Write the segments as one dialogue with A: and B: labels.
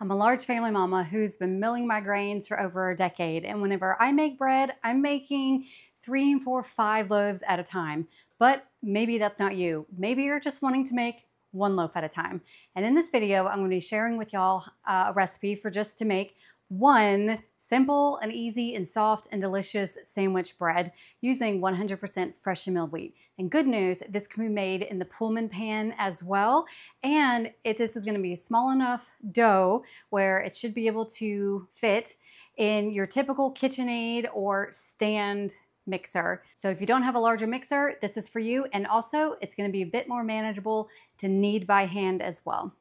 A: I'm a large family mama who's been milling my grains for over a decade. And whenever I make bread, I'm making 3, 4, 5 loaves at a time. But maybe that's not you. Maybe you're just wanting to make one loaf at a time. And in this video, I'm going to be sharing with y'all a recipe for just to make one simple and easy and soft and delicious sandwich bread using 100% freshly milled wheat. And good news, this can be made in the Pullman pan as well. And this is going to be a small enough dough where it should be able to fit in your typical KitchenAid or stand mixer. So if you don't have a larger mixer, this is for you. And also it's going to be a bit more manageable to knead by hand as well.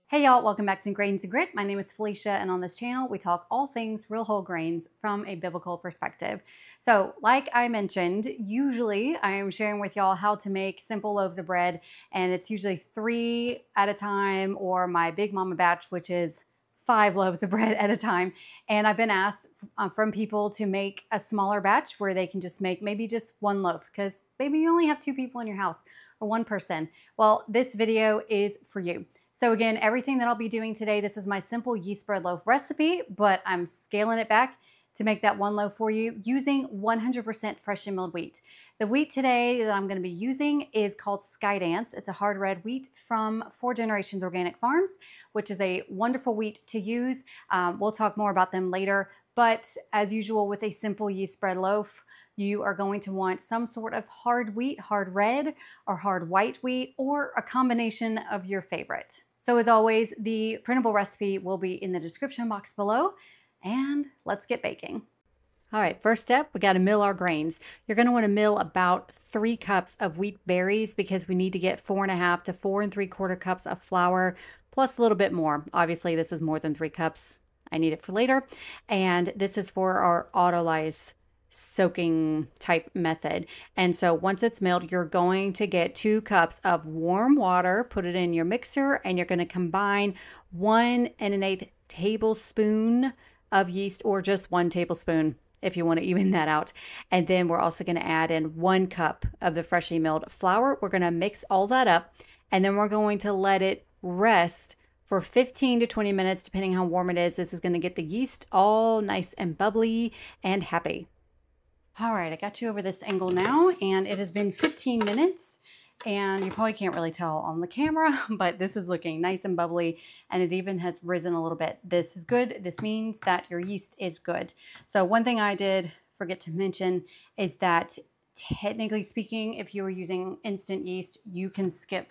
A: Hey y'all, welcome back to Grains and Grit. My name is Felicia, and on this channel we talk all things real whole grains from a biblical perspective. So like I mentioned, usually I am sharing with y'all how to make simple loaves of bread, and it's usually 3 at a time, or my Big Mama batch, which is 5 loaves of bread at a time. And I've been asked from people to make a smaller batch where they can just make maybe just 1 loaf, because maybe you only have 2 people in your house or 1 person. Well, this video is for you. So again, everything that I'll be doing today, this is my simple yeast bread loaf recipe, but I'm scaling it back to make that 1 loaf for you using 100% freshly milled wheat. The wheat today that I'm going to be using is called Skydance. It's a hard red wheat from 4 Generations Organic Farms, which is a wonderful wheat to use. We'll talk more about them later, but as usual with a simple yeast bread loaf, you are going to want some sort of hard wheat, hard red or hard white wheat, or a combination of your favorite. So as always, the printable recipe will be in the description box below, and let's get baking. All right, first step, we got to mill our grains. You're going to want to mill about 3 cups of wheat berries because we need to get 4.5 to 4 3/4 cups of flour, plus a little bit more. Obviously, this is more than 3 cups. I need it for later. And this is for our autolyze soaking type method. And so once it's milled, you're going to get 2 cups of warm water, put it in your mixer, and you're going to combine 1 1/8 tablespoon of yeast, or just 1 tablespoon if you want to even that out. And then we're also going to add in 1 cup of the freshly milled flour. We're going to mix all that up, and then we're going to let it rest for 15 to 20 minutes, depending how warm it is. This is going to get the yeast all nice and bubbly and happy. All right, I got you over this angle now, and it has been 15 minutes, and you probably can't really tell on the camera, but this is looking nice and bubbly, and it even has risen a little bit. This is good. This means that your yeast is good. So one thing I did forget to mention is that technically speaking, if you were using instant yeast, you can skip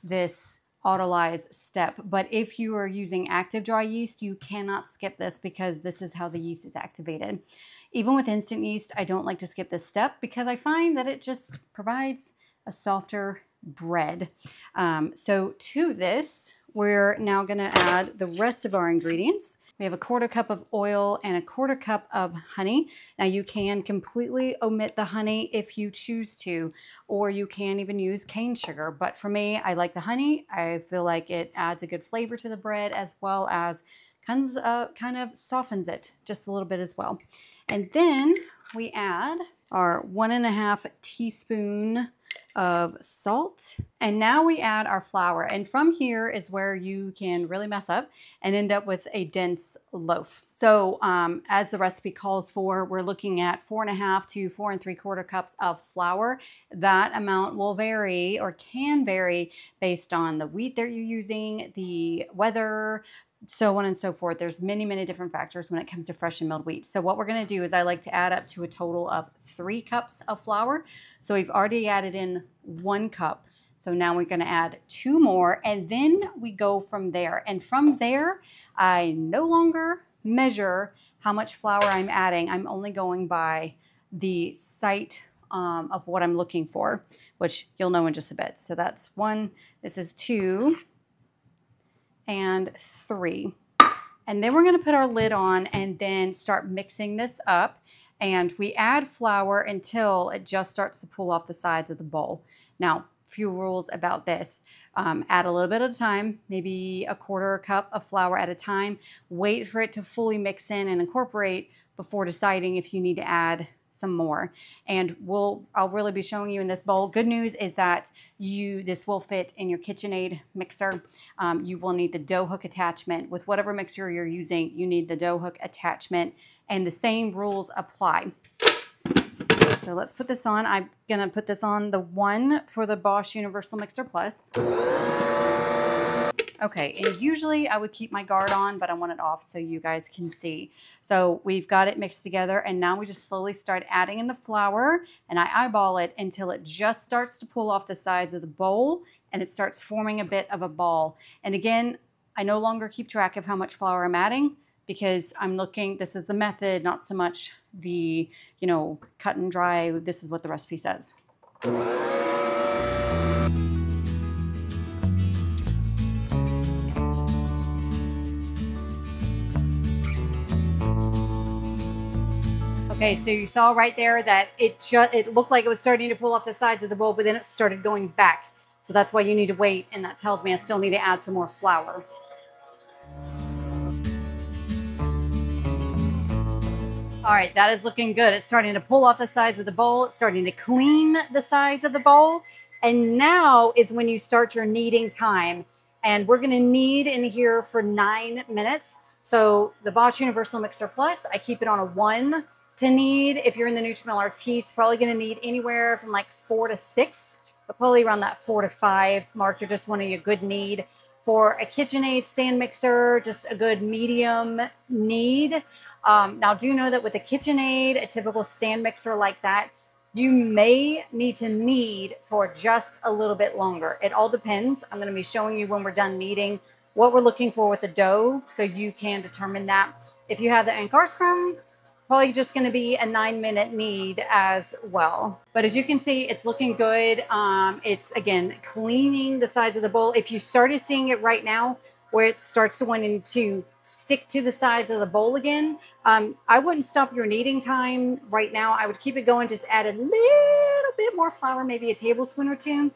A: this autolyze step. But if you are using active dry yeast, you cannot skip this because this is how the yeast is activated. Even with instant yeast, I don't like to skip this step because I find that it just provides a softer bread. So to this, we're now going to add the rest of our ingredients. We have a 1/4 cup of oil and a 1/4 cup of honey. Now you can completely omit the honey if you choose to, or you can even use cane sugar. But for me, I like the honey. I feel like it adds a good flavor to the bread, as well as kind of softens it just a little bit as well. And then we add our 1.5 teaspoon of salt, and now we add our flour. And from here is where you can really mess up and end up with a dense loaf. So as the recipe calls for, we're looking at 4.5 to 4 3/4 cups of flour. That amount will vary, or can vary, based on the wheat that you're using, the weather, so on and so forth. There's many, many different factors when it comes to freshly milled wheat. So what we're going to do is I like to add up to a total of 3 cups of flour. So we've already added in 1 cup. So now we're going to add 2 more, and then we go from there. And from there, I no longer measure how much flour I'm adding. I'm only going by the sight of what I'm looking for, which you'll know in just a bit. So that's 1, this is 2, and 3. And then we're going to put our lid on and then start mixing this up. And we add flour until it just starts to pull off the sides of the bowl. Now, few rules about this. Add a little bit at a time, maybe a 1/4 cup of flour at a time. Wait for it to fully mix in and incorporate before deciding if you need to add some more. And I'll really be showing you in this bowl. Good news is that this will fit in your KitchenAid mixer. You will need the dough hook attachment. With whatever mixer you're using, you need the dough hook attachment, and the same rules apply. So let's put this on. I'm gonna put this on the one for the Bosch Universal Mixer Plus. Okay, and usually I would keep my guard on, but I want it off so you guys can see. So we've got it mixed together, and now we just slowly start adding in the flour, and I eyeball it until it just starts to pull off the sides of the bowl, and it starts forming a bit of a ball. And again, I no longer keep track of how much flour I'm adding because I'm looking, this is the method, not so much the, cut and dry. This is what the recipe says. Okay, so you saw right there that it looked like it was starting to pull off the sides of the bowl, but then it started going back. So that's why you need to wait, and that tells me I still need to add some more flour. All right, that is looking good. It's starting to pull off the sides of the bowl. It's starting to clean the sides of the bowl. And now is when you start your kneading time. And we're gonna knead in here for 9 minutes. So the Bosch Universal Mixer Plus, I keep it on a 1 to knead. If you're in the Nutrimill RT, probably gonna knead anywhere from like 4 to 6, but probably around that 4 to 5 mark. You're just wanting a good knead. For a KitchenAid stand mixer, just a good medium knead. Now do know that with a KitchenAid, a typical stand mixer like that, you may need to knead for just a little bit longer. It all depends. I'm going to be showing you when we're done kneading what we're looking for with the dough, so you can determine that. If you have the Ankar scrum, probably just going to be a 9-minute knead as well. But as you can see, it's looking good. It's, again, cleaning the sides of the bowl. If you started seeing it right now, where it starts to want to stick to the sides of the bowl again, I wouldn't stop your kneading time right now. I would keep it going, just add a little bit more flour, maybe a tablespoon or two,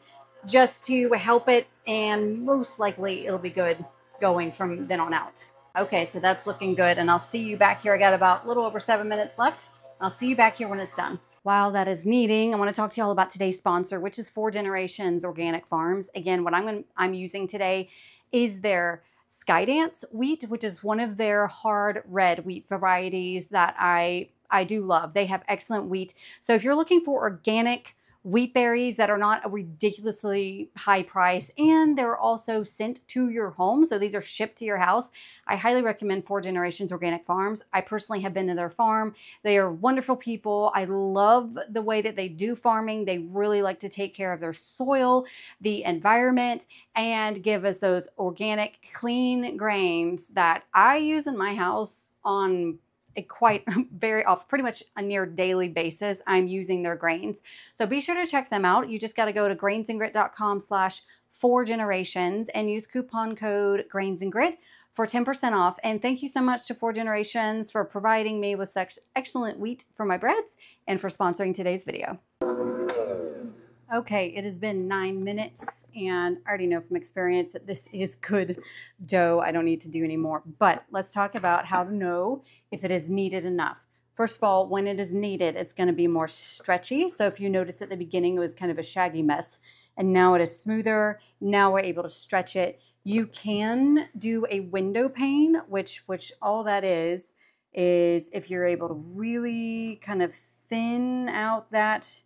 A: just to help it, and most likely it'll be good going from then on out. Okay, so that's looking good, and I'll see you back here. I got about a little over 7 minutes left. I'll see you back here when it's done. While that is kneading, I want to talk to you all about today's sponsor, which is 4 Generations Organic Farms. Again, what I'm using today is their Skydance wheat, which is one of their hard red wheat varieties that I do love. They have excellent wheat. So if you're looking for organic wheat berries that are not a ridiculously high price, and they're also sent to your home, so these are shipped to your house, I highly recommend 4 Generations Organic Farms. I personally have been to their farm. They are wonderful people. I love the way that they do farming. They really like to take care of their soil, the environment, and give us those organic, clean grains that I use in my house on very often, pretty much a near daily basis. I'm using their grains. So be sure to check them out. You just got to go to grainsandgrit.com/4generations and use coupon code grainsandgrit for 10% off. And thank you so much to 4 Generations for providing me with such excellent wheat for my breads and for sponsoring today's video. Okay, it has been 9 minutes, and I already know from experience that this is good dough. I don't need to do any more, but let's talk about how to know if it is kneaded enough. First of all, when it is kneaded, it's going to be more stretchy. So if you notice at the beginning, it was kind of a shaggy mess, and now it is smoother. Now we're able to stretch it. You can do a window pane, which all that is if you're able to really kind of thin out that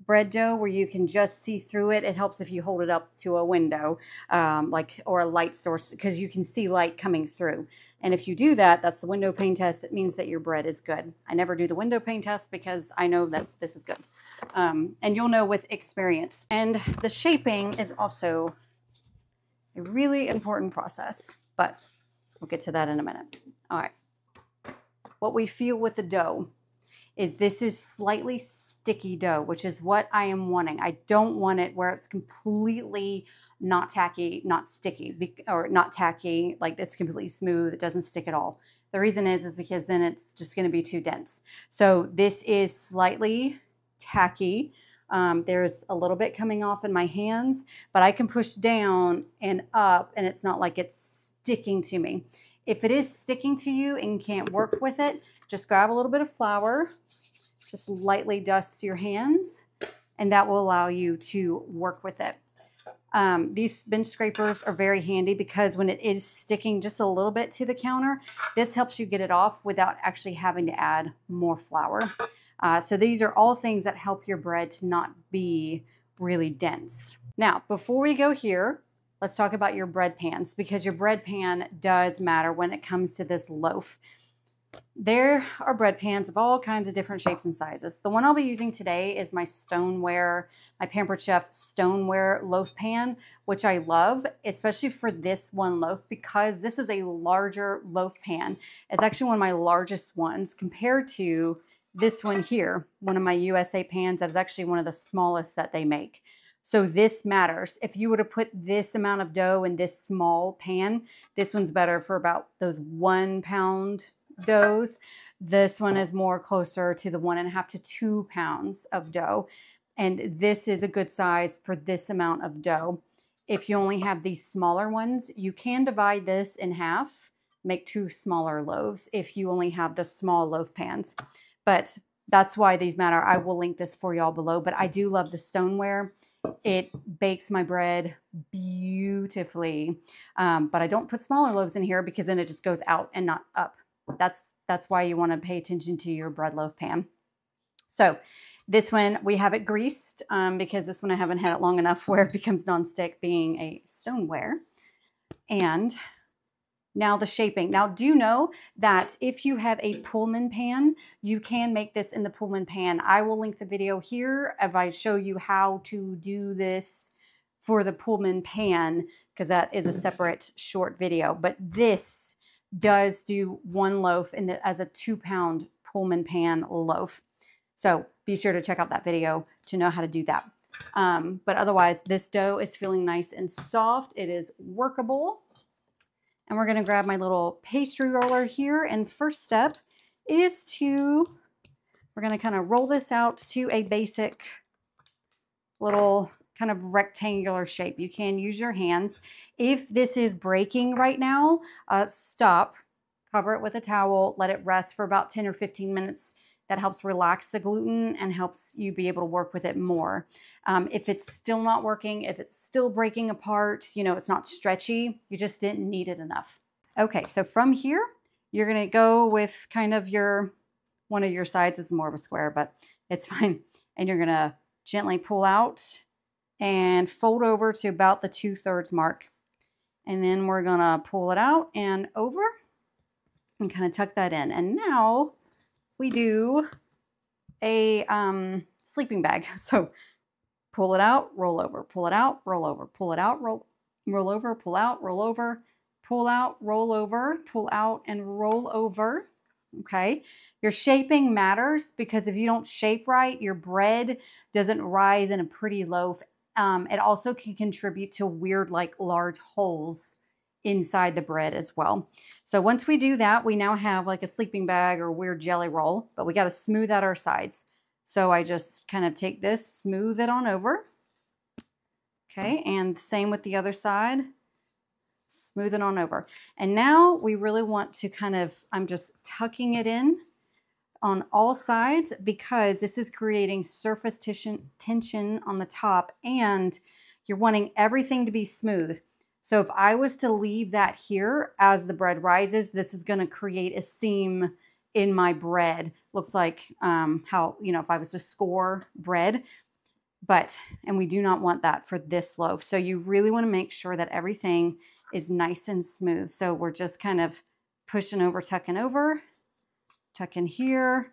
A: bread dough where you can just see through it. It helps if you hold it up to a window or a light source, because you can see light coming through. And if you do that, that's the window pane test. It means that your bread is good. I never do the window pane test because I know that this is good. And you'll know with experience. And the shaping is also a really important process, but we'll get to that in a minute. All right. What we feel with the dough is this is slightly sticky dough, which is what I am wanting. I don't want it where it's completely not tacky, not sticky, or not tacky, like it's completely smooth, it doesn't stick at all. The reason is because then it's just gonna be too dense. So this is slightly tacky. There's a little bit coming off in my hands, but I can push down and up, and it's not like it's sticking to me. If it is sticking to you and you can't work with it, just grab a little bit of flour just lightly dust your hands, and that will allow you to work with it. These bench scrapers are very handy because when it is sticking just a little bit to the counter, this helps you get it off without actually having to add more flour. So these are all things that help your bread to not be really dense. Now, before we go here, let's talk about your bread pans, because your bread pan does matter when it comes to this loaf. There are bread pans of all kinds of different shapes and sizes. The one I'll be using today is my stoneware, my Pampered Chef stoneware loaf pan, which I love, especially for this one loaf because this is a larger loaf pan. It's actually one of my largest ones compared to this one here, one of my USA pans that is actually one of the smallest that they make. So this matters. If you were to put this amount of dough in this small pan, this one's better for about those 1 pound doughs. This one is more closer to the 1.5 to 2 pounds of dough. And this is a good size for this amount of dough. If you only have these smaller ones, you can divide this in half, make 2 smaller loaves if you only have the small loaf pans. But that's why these matter. I will link this for y'all below, but I do love the stoneware. It bakes my bread beautifully. But I don't put smaller loaves in here because then it just goes out and not up. That's why you want to pay attention to your bread loaf pan. So this one, we have it greased because this one I haven't had it long enough where it becomes nonstick being a stoneware. And now the shaping. Now do know that if you have a Pullman pan, you can make this in the Pullman pan. I will link the video here if I show you how to do this for the Pullman pan because that is a separate short video. But this does do 1 loaf as a 2 pound Pullman pan loaf. So be sure to check out that video to know how to do that. But otherwise, this dough is feeling nice and soft. It is workable. And we're going to grab my little pastry roller here. And first step is we're going to kind of roll this out to a basic little kind of rectangular shape. You can use your hands. If this is breaking right now, stop, cover it with a towel, let it rest for about 10 or 15 minutes. That helps relax the gluten and helps you be able to work with it more. If it's still not working, if it's still breaking apart, you know, it's not stretchy, you just didn't knead it enough. Okay, so from here, you're gonna go with kind of one of your sides is more of a square, but it's fine. And you're gonna gently pull out and fold over to about the 2/3 mark. And then we're gonna pull it out and over and kind of tuck that in. And now we do a sleeping bag. So pull it out, roll over, pull it out, roll over, pull it out, roll over, pull out, roll over, pull out, roll over, pull out, and roll over. Okay. Your shaping matters because if you don't shape right, your bread doesn't rise in a pretty loaf. It also can contribute to weird, like large holes inside the bread as well. So once we do that, we now have like a sleeping bag or weird jelly roll, but we got to smooth out our sides. So I just kind of take this, smooth it on over. Okay, and the same with the other side, smooth it on over. And now we really want to I'm just tucking it in on all sides because this is creating surface tension on the top and you're wanting everything to be smooth. So if I was to leave that here as the bread rises, this is going to create a seam in my bread. Looks like how, you know, if I was to score bread, and we do not want that for this loaf. So you really want to make sure that everything is nice and smooth. So we're just kind of pushing over, tucking here,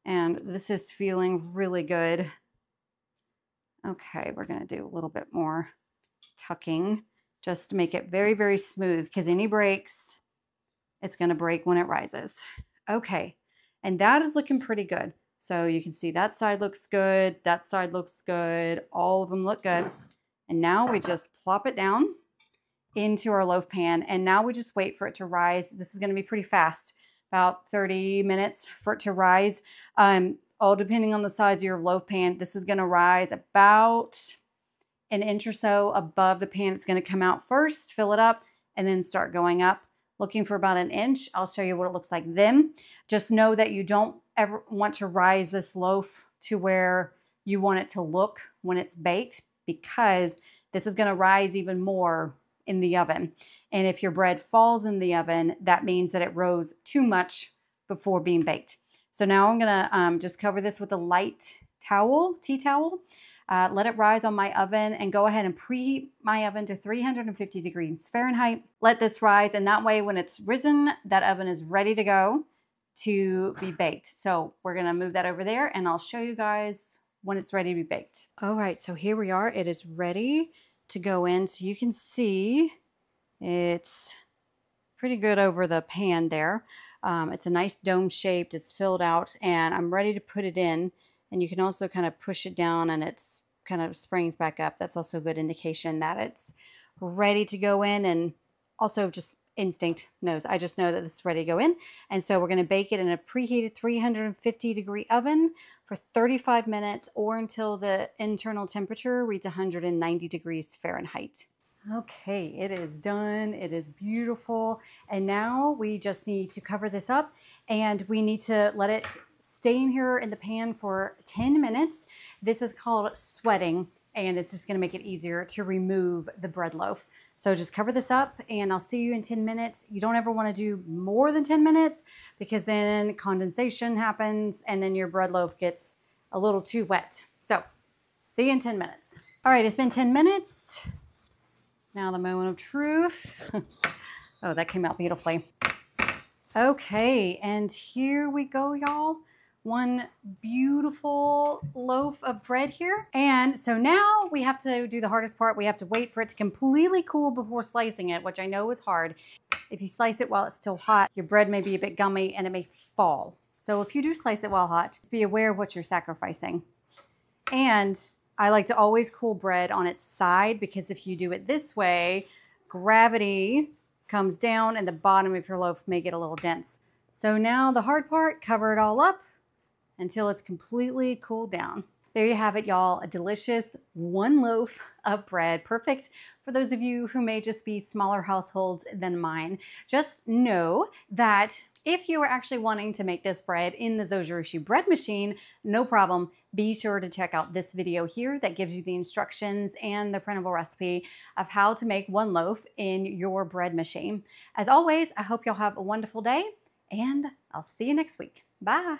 A: and this is feeling really good. Okay, we're going to do a little bit more tucking just to make it very, very smooth because any breaks, it's going to break when it rises. Okay, and that is looking pretty good. So you can see that side looks good, that side looks good, all of them look good. And now we just plop it down into our loaf pan and now we just wait for it to rise. This is going to be pretty fast, about 30 minutes for it to rise. All depending on the size of your loaf pan, this is going to rise about an inch or so above the pan. It's going to come out first, fill it up, and then start going up. looking for about an inch. I'll show you what it looks like then. Just know that you don't ever want to rise this loaf to where you want it to look when it's baked, because this is going to rise even more in the oven. And if your bread falls in the oven, that means that it rose too much before being baked. So now I'm going to just cover this with a light towel, tea towel. Let it rise on my oven and go ahead and preheat my oven to 350 degrees Fahrenheit. Let this rise, and that way when it's risen, that oven is ready to go to be baked. So we're gonna move that over there and I'll show you guys when it's ready to be baked. All right, so here we are. It is ready to go in. So you can see it's pretty good over the pan there. It's a nice dome shaped, it's filled out, and I'm ready to put it in. And you can also kind of push it down and it's kind of springs back up. That's also a good indication that it's ready to go in, and also just instinct knows. I just know that this is ready to go in. And so we're going to bake it in a preheated 350 degree oven for 35 minutes or until the internal temperature reads 190 degrees Fahrenheit. Okay, it is done. It is beautiful. And now we just need to cover this up and we need to let it stay in here in the pan for 10 minutes. This is called sweating, and it's just gonna make it easier to remove the bread loaf. So just cover this up and I'll see you in 10 minutes. You don't ever wanna do more than 10 minutes because then condensation happens and then your bread loaf gets a little too wet. So see you in 10 minutes. All right, it's been 10 minutes. Now the moment of truth. Oh, that came out beautifully. Okay, and here we go, y'all. One beautiful loaf of bread here. And so now we have to do the hardest part. We have to wait for it to completely cool before slicing it, which I know is hard. If you slice it while it's still hot, your bread may be a bit gummy and it may fall. So if you do slice it while hot, just be aware of what you're sacrificing. And I like to always cool bread on its side, because if you do it this way, gravity comes down and the bottom of your loaf may get a little dense. So now the hard part, cover it all up until it's completely cooled down. There you have it, y'all. A delicious one loaf of bread. Perfect for those of you who may just be smaller households than mine. Just know that if you are actually wanting to make this bread in the Zojirushi bread machine, no problem. Be sure to check out this video here that gives you the instructions and the printable recipe of how to make one loaf in your bread machine. As always, I hope y'all have a wonderful day, and I'll see you next week. Bye.